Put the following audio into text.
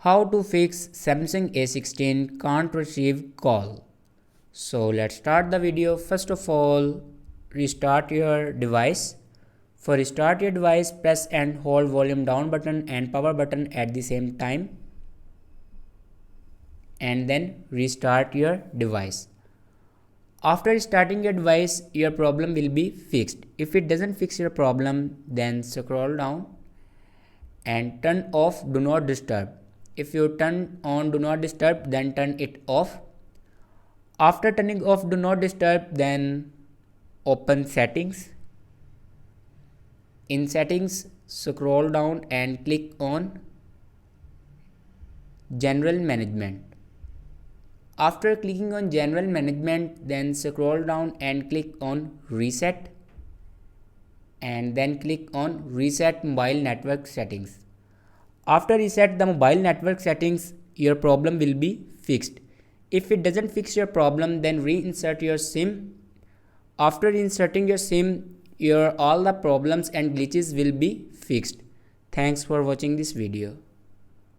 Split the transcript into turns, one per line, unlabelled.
How to fix Samsung A16 can't receive call. So let's start the video. First of all, restart your device. For restart your device, press and hold volume down button and power button at the same time, and then restart your device. After starting your device, your problem will be fixed. If it doesn't fix your problem, then scroll down and turn off do not disturb. If you turn on do not disturb, then turn it off. After turning off do not disturb, then open settings. In settings, scroll down and click on general management. After clicking on general management, then scroll down and click on reset, and then click on reset mobile network settings. After reset the mobile network settings, your problem will be fixed. If it doesn't fix your problem, then reinsert your SIM. After inserting your SIM, your all the problems and glitches will be fixed. Thanks for watching this video.